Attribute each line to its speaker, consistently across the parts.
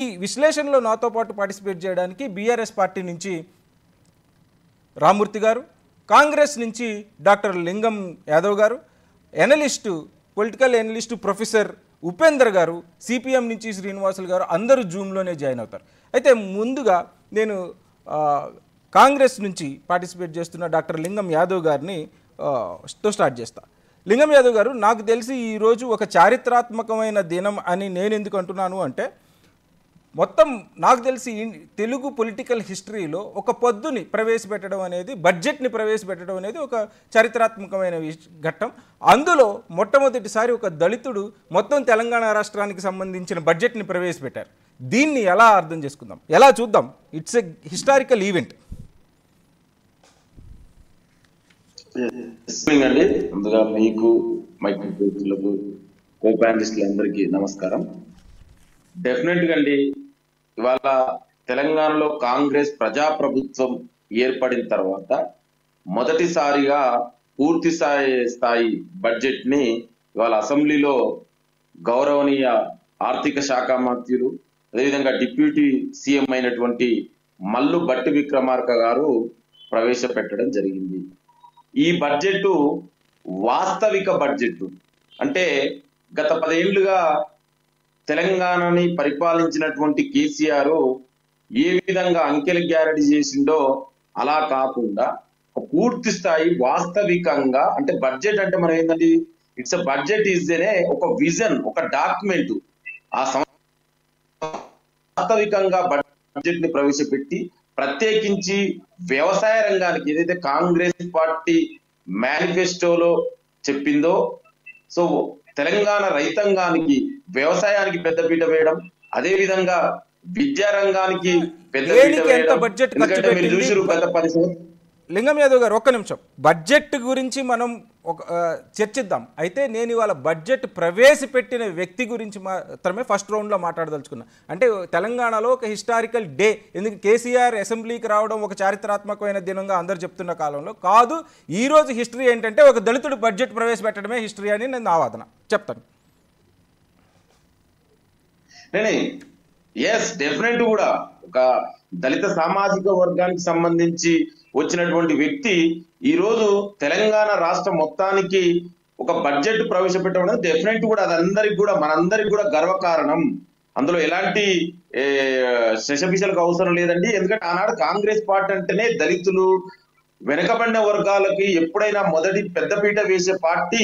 Speaker 1: ఈ విశ్లేషణలో నాతో పాటు పార్టిసిపేట్ చేయడానికి బీఆర్ఎస్ పార్టీ నుంచి రామూర్తి గారు, కాంగ్రెస్ నుంచి డాక్టర్ లింగం యాదవ్ గారు, analyst political analyst professor Upender గారు, సిపిఎం నుంచి శ్రీనివాసులు గారు అందరూ జూమ్లోనే జాయిన్ అవుతారు. అయితే ముందుగా నేను కాంగ్రెస్ నుంచి పార్టిసిపేట్ చేస్తున్న డాక్టర్ లింగం యాదవ్ గారిని స్టార్ట్ చేస్తా. లింగం యాదవ్ గారు, నాకు తెలిసి ఈరోజు ఒక చారిత్రాత్మకమైన దినం అని నేను ఎందుకు అంటున్నాను అంటే, మొత్తం నాకు తెలిసి తెలుగు పొలిటికల్ హిస్టరీలో ఒక పొద్దుని ప్రవేశపెట్టడం అనేది, బడ్జెట్ని ప్రవేశపెట్టడం అనేది ఒక చారిత్రాత్మకమైన ఘట్టం. అందులో మొట్టమొదటిసారి ఒక దళితుడు మొత్తం తెలంగాణ రాష్ట్రానికి సంబంధించిన బడ్జెట్ని ప్రవేశపెట్టారు. దీన్ని ఎలా అర్థం చేసుకుందాం, ఎలా చూద్దాం? It's a historical event.
Speaker 2: అండి, ముందుగా మీకు మైక్రోలకు కో ప్యానలిస్టులందరికీ నమస్కారం. డెఫినెట్ గా అండి, ఇవాళ తెలంగాణలో కాంగ్రెస్ ప్రజాప్రభుత్వం ఏర్పడిన తర్వాత మొదటిసారిగా పూర్తి స్థాయి బడ్జెట్ ని ఇవాళ అసెంబ్లీలో గౌరవనీయ ఆర్థిక శాఖ మంత్రులు, అదేవిధంగా డిప్యూటీ సీఎం అయినటువంటి మల్లు భట్టి విక్రమార్క గారు ప్రవేశపెట్టడం జరిగింది. ఈ బడ్జెట్ వాస్తవిక బడ్జెట్ అంటే గత 10 ఏళ్లుగా తెలంగాణని పరిపాలించినటువంటి కేసీఆర్ ఏ విధంగా అంకెల గ్యారెంటీ చేసిండో అలా కాకుండా పూర్తి స్థాయి వాస్తవికంగా, అంటే బడ్జెట్ అంటే మనం ఏంటంటే ఇట్స్ బడ్జెట్ ఈజ్ అనే ఒక విజన్, ఒక డాక్యుమెంట్. ఆ వాస్తవికంగా బడ్జెట్ ని ప్రవేశపెట్టి ప్రత్యేకించి వ్యవసాయ రంగానికి ఏదైతే కాంగ్రెస్ పార్టీ మేనిఫెస్టోలో చెప్పిందో, సో తెలంగాణ రైతాంగానికి, వ్యవసాయానికి పెద్దపీట వేయడం, అదే విధంగా విద్యా రంగానికి పెద్దపీట వేయడం. ఎందుకంటే మీరు చూసిరు గత 10 సంవత్సరాలు.
Speaker 1: లింగం యాదవ్ గారు, ఒక్క నిమిషం, బడ్జెట్ గురించి మనం చర్చిద్దాం. అయితే నేను ఇవాళ బడ్జెట్ ప్రవేశపెట్టిన వ్యక్తి గురించి మాత్రమే ఫస్ట్ రౌండ్లో మాట్లాడదలుచుకున్నా. అంటే తెలంగాణలో ఒక హిస్టారికల్ డే, ఎందుకు కేసీఆర్ అసెంబ్లీకి రావడం ఒక చారిత్రాత్మకమైన దినంగా అందరు చెప్తున్న కాలంలో కాదు. ఈరోజు హిస్టరీ ఏంటంటే ఒక దళితుడు బడ్జెట్ ప్రవేశపెట్టడమే హిస్టరీ అని నేను నా వాదన చెప్తాను.
Speaker 2: ఎస్, డెఫినెట్ కూడా ఒక దళిత సామాజిక వర్గానికి సంబంధించి వచ్చినటువంటి వ్యక్తి ఈ రోజు తెలంగాణ రాష్ట్ర మొత్తానికి ఒక బడ్జెట్ ప్రవేశపెట్టడం డెఫినెట్ కూడా అది అందరికి కూడా, మనందరికి కూడా గర్వకారణం. అందులో ఎలాంటి శశపిశలకు అవసరం లేదండి. ఎందుకంటే ఆనాడు కాంగ్రెస్ పార్టీ అంటేనే దళితులు, వెనకబడిన వర్గాలకి ఎప్పుడైనా మొదటి పెద్దపీట వేసే పార్టీ,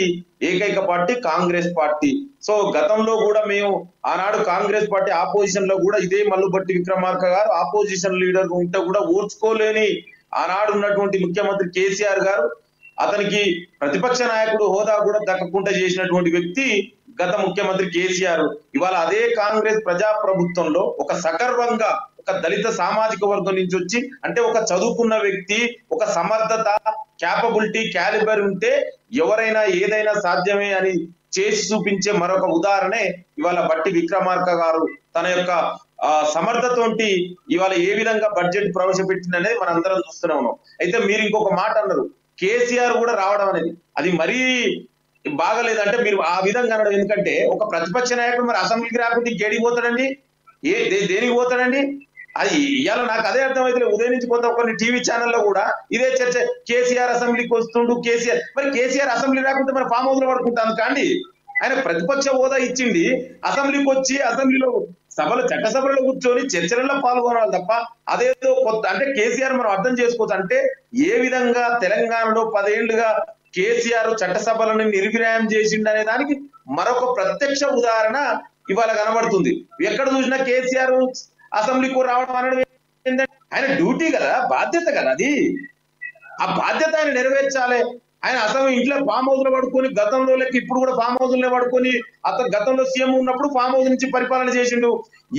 Speaker 2: ఏకైక పార్టీ కాంగ్రెస్ పార్టీ. సో గతంలో కూడా మేము ఆనాడు కాంగ్రెస్ పార్టీ ఆపోజిషన్ లో కూడా ఇదే మల్లు భట్టి విక్రమార్క గారు ఆపోజిషన్ లీడర్ ఉంటే కూడా ఓర్చుకోలేని ఆనాడు ఉన్నటువంటి ముఖ్యమంత్రి కేసీఆర్ గారు, అతనికి ప్రతిపక్ష నాయకుడు హోదా కూడా దక్కకుండా చేసినటువంటి వ్యక్తి గత ముఖ్యమంత్రి కేసీఆర్. ఇవాళ అదే కాంగ్రెస్ ప్రజాప్రభుత్వంలో ఒక సగర్వంగా ఒక దళిత సామాజిక వర్గం నుంచి వచ్చి, అంటే ఒక చదువుకున్న వ్యక్తి, ఒక సమర్థత, క్యాపబిలిటీ, క్యాలిబర్ ఉంటే ఎవరైనా ఏదైనా సాధ్యమే అని చేసి చూపించే మరొక ఉదాహరణే ఇవాళ భట్టి విక్రమార్క గారు తన యొక్క సమర్థతోటి ఇవాళ ఏ విధంగా బడ్జెట్ ప్రవేశపెట్టిందనేది మనం అందరం చూస్తూనే ఉన్నాం. అయితే మీరు ఇంకొక మాట అన్నారు, కేసీఆర్ కూడా రావడం అనేది అది మరీ బాగలేదంటే మీరు ఆ విధంగా అనడం. ఎందుకంటే ఒక ప్రతిపక్ష నాయకుడు మరి అసెంబ్లీకి రాకుండా ఇంకేడికి పోతాడండి, దేనికి పోతాడండి? అది ఇవాళ నాకు అదే అర్థమైతే ఉదయం నుంచి కొంత కొన్ని టీవీ ఛానల్లో కూడా ఇదే చర్చ, కేసీఆర్ అసెంబ్లీకి వస్తుండు, కేసీఆర్. మరి కేసీఆర్ అసెంబ్లీ రాకుంటే మరి ఫామ్ హౌస్ లో పడుకుంటాను కాండి. ఆయన ప్రతిపక్ష హోదా ఇచ్చింది, అసెంబ్లీకి వచ్చి అసెంబ్లీలో చట్టసభలో కూర్చొని చర్చలలో పాల్గొనాలి తప్ప అదేదో కొత్త అంటే కేసీఆర్ మనం అర్థం చేసుకోవచ్చు. అంటే ఏ విధంగా తెలంగాణలో 10 ఏళ్లుగా కేసీఆర్ చట్టసభలను నిర్విరాయం చేసిండు అనే దానికి మరొక ప్రత్యక్ష ఉదాహరణ ఇవాళ కనబడుతుంది. ఎక్కడ చూసినా కేసీఆర్ అసెంబ్లీకి రావడం అనడం ఏంటంటే ఆయన డ్యూటీ కదా, బాధ్యత కదా, అది ఆ బాధ్యత ఆయన నెరవేర్చాలి. ఆయన అసలు ఇంట్లో ఫామ్ హౌస్ లో పడుకొని, గతంలో లెక్క ఇప్పుడు కూడా ఫామ్ హౌస్ లో పడుకొని, అతను గతంలో సీఎం ఉన్నప్పుడు ఫామ్ హౌస్ నుంచి పరిపాలన చేసిండు,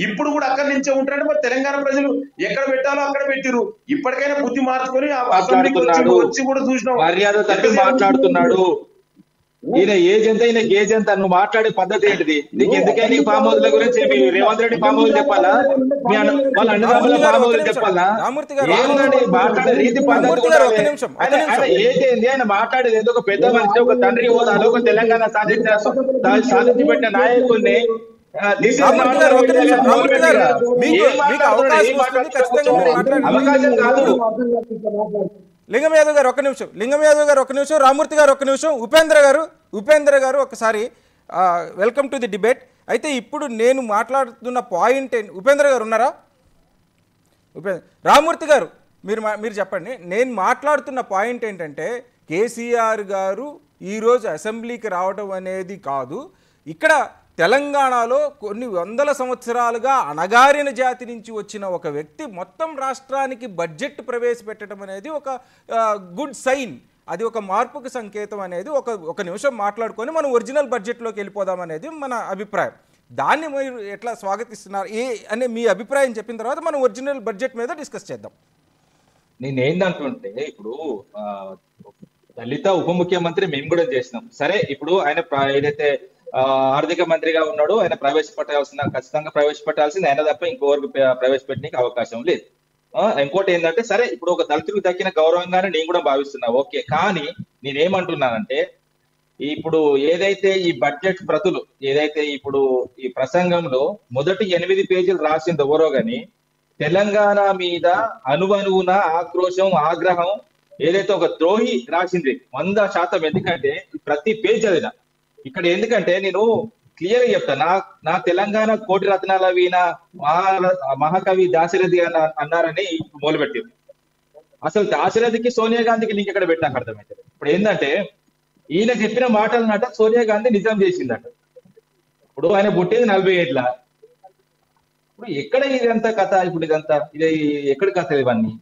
Speaker 2: ఇప్పుడు కూడా అక్కడి నుంచే ఉంటాడు. మరి తెలంగాణ ప్రజలు ఎక్కడ పెట్టాలో అక్కడ పెట్టిరు. ఇప్పటికైనా బుద్ధి మార్చుకొని అసెంబ్లీకి వచ్చి కూడా చూసినాం.
Speaker 3: మాట్లాడుతున్నాడు ఈయన ఏజ్ ఎంత, ఈయన ఏజ్ ఎంత, నువ్వు మాట్లాడే పద్ధతి ఏంటిది? నీకు ఎందుకని ఫామ్ హౌస్ గురించి రేవంత్ రెడ్డి ఫామ్ హౌస్ చెప్పాలా, వాళ్ళ అన్నదమ్ముల ఫామ్ హౌస్ చెప్పాలా? ఏంటండి మాట్లాడే రీతి పద్ధతి? ఏజ్ ఏంది ఆయన మాట్లాడేది? ఎందుకు పెద్ద మనిషి, ఒక తండ్రి హోదాలో ఒక తెలంగాణ సాధించి పెట్టిన నాయకుడిని This is
Speaker 1: రామూర్తి
Speaker 3: not
Speaker 1: గారు, ఒక్క
Speaker 3: the
Speaker 1: నిమిషం,
Speaker 3: way
Speaker 1: రామూర్తి గారు, మీకు
Speaker 3: ఏం
Speaker 1: మీకు అవకాశం
Speaker 3: ఏం
Speaker 1: వస్తుంది, ఖచ్చితంగా మీరు మాట్లాడండి.
Speaker 3: అవకాశం కాదు.
Speaker 1: లింగం యాదవ్ గారు ఒక్క నిమిషం, లింగం యాదవ్ గారు ఒక్క నిమిషం, రామూర్తి గారు ఒక్క నిమిషం, ఉపేంద్ర గారు ఒకసారి వెల్కమ్ టు ది డిబేట్. అయితే ఇప్పుడు నేను మాట్లాడుతున్న పాయింట్ ఉపేంద్ర గారు ఉన్నారా? రామూర్తి గారు మీరు చెప్పండి. నేను మాట్లాడుతున్న పాయింట్ ఏంటంటే కేసీఆర్ గారు ఈరోజు అసెంబ్లీకి రావడం అనేది కాదు, ఇక్కడ తెలంగాణలో కొన్ని వందల సంవత్సరాలుగా అణగారిన జాతి నుంచి వచ్చిన ఒక వ్యక్తి మొత్తం రాష్ట్రానికి బడ్జెట్ ప్రవేశపెట్టడం అనేది ఒక గుడ్ సైన్, అది ఒక మార్పుకు సంకేతం అనేది ఒక నిమిషం మాట్లాడుకొని మనం ఒరిజినల్ బడ్జెట్లోకి వెళ్ళిపోదాం అనేది మన అభిప్రాయం. దాన్ని మీరు ఎట్లా స్వాగతిస్తున్నారు అనే మీ అభిప్రాయం చెప్పిన తర్వాత మనం ఒరిజినల్ బడ్జెట్ మీద డిస్కస్ చేద్దాం.
Speaker 3: నేనేందంటుంటే ఇప్పుడు దళిత ఉప ముఖ్యమంత్రి మేము కూడా చేసినాం. సరే ఇప్పుడు ఆయన ఏదైతే ఆర్థిక మంత్రిగా ఉన్నాడు, ఆయన ఖచ్చితంగా ప్రవేశపెట్టాల్సింది ఆయన తప్ప ఇంకొకరికి ప్రవేశపెట్టడానికి అవకాశం లేదు. ఇంకోటి ఏంటంటే సరే ఇప్పుడు ఒక దళితుడికి దక్కిన గౌరవంగానే నేను కూడా భావిస్తున్నా, ఓకే. కానీ నేనేమంటున్నానంటే ఇప్పుడు ఏదైతే ఈ బడ్జెట్ ప్రతులు ఏదైతే ఇప్పుడు ఈ ప్రసంగంలో మొదటి 8 పేజీలు రాసింది ఎవరో గాని తెలంగాణ మీద అనువనువున ఆక్రోశం ఆగ్రహం ఏదైతే ఒక ద్రోహి రాసింది 100%. ఎందుకంటే ప్రతి పేజ్ చదివిన ఇక్కడ, ఎందుకంటే నేను క్లియర్ గా చెప్తా, నా తెలంగాణ కోటి రత్నాల వీణ మహాకవి దాశరథి అన్నారని మొదలుపెట్టింది. అసలు దాశరథికి సోనియా గాంధీకి లింక్ ఎక్కడ పెట్టినాక అర్థమైతే. ఇప్పుడు ఏంటంటే ఈయన చెప్పిన మాటలన్నట సోనియా గాంధీ నిజం చేసిందట. ఇప్పుడు ఆయన పుట్టేది 40 ఏళ్ళ. ఇప్పుడు ఎక్కడ ఇదంతా కథ? ఇప్పుడు ఇది ఎక్కడ కథ ఇవన్నీ?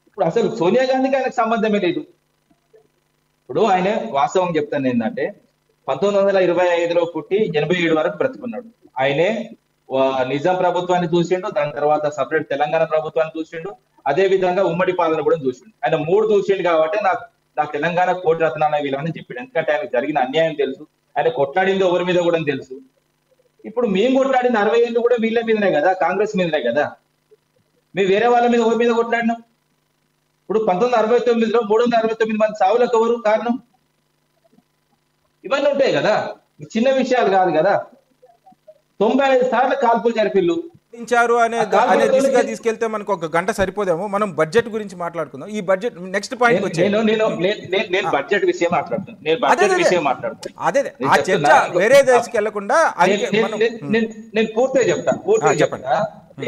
Speaker 3: ఇప్పుడు అసలు సోనియా గాంధీకి ఆయనకు సంబంధమే లేదు. ఇప్పుడు ఆయన వాస్తవం చెప్తాను ఏంటంటే 1925లో పుట్టి 87 వరకు బ్రతుకున్నాడు. ఆయనే నిజాం ప్రభుత్వాన్ని చూసిండు, దాని తర్వాత సపరేట్ తెలంగాణ ప్రభుత్వాన్ని చూసిండు, అదే విధంగా ఉమ్మడి పాలన కూడా చూసిండు. ఆయన 3 చూసిండు కాబట్టి నాకు తెలంగాణ కోటి రత్నాల వీళ్ళని చెప్పాడు. ఎందుకంటే ఆయనకు జరిగిన అన్యాయం తెలుసు, ఆయన కొట్లాడింది ఎవరి మీద కూడా తెలుసు. ఇప్పుడు మేము కొట్లాడిన 60 ఏళ్ళు కూడా వీళ్ళ మీదనే కదా, కాంగ్రెస్ మీదనే కదా. మేము వేరే వాళ్ళ మీద ఎవరి మీద కొట్లాడినాం? ఇప్పుడు 1969లో 369 మంది సావులకు ఎవరు కారణం? ఇవన్నీ ఉంటాయి కదా, చిన్న విషయాలు కాదు కదా. 95 సార్లు కాల్పులు జరిపిల్లు
Speaker 1: అనే దిశగా తీసుకెళ్తే మనకు ఒక గంట సరిపోదేమో. మనం బడ్జెట్ గురించి మాట్లాడుకుందాం. ఈ బడ్జెట్ నెక్స్ట్ పాయింట్ వచ్చి
Speaker 3: నేను బడ్జెట్ విషయం మాట్లాడుతాను.
Speaker 1: అదే ఆ చర్చ వేరే దేశకి వెళ్లకుండా
Speaker 3: నేను పూర్తిగా చెప్తా.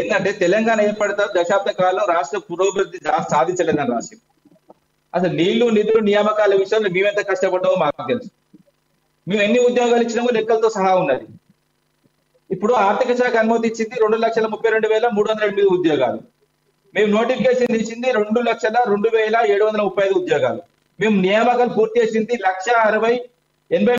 Speaker 3: ఏంటంటే తెలంగాణ ఏర్పడతా దశాబ్ద కాలం రాష్ట్ర పురోభివృద్ధి సాధించలేదని రాసి, అసలు నీళ్లు నిధులు నియామకాల విషయంలో మేమెంత కష్టపడ్డామో మాకు తెలుసు. మేము ఎన్ని ఉద్యోగాలు ఇచ్చినామో లెక్కలతో సహా ఉన్నది. ఇప్పుడు ఆర్థిక శాఖ అనుమతి ఇచ్చింది 2,32,308 ఉద్యోగాలు. మేము నోటిఫికేషన్ ఇచ్చింది 2,02,735 ఉద్యోగాలు. మేము నియామకాలు పూర్తి చేసింది 1,60,80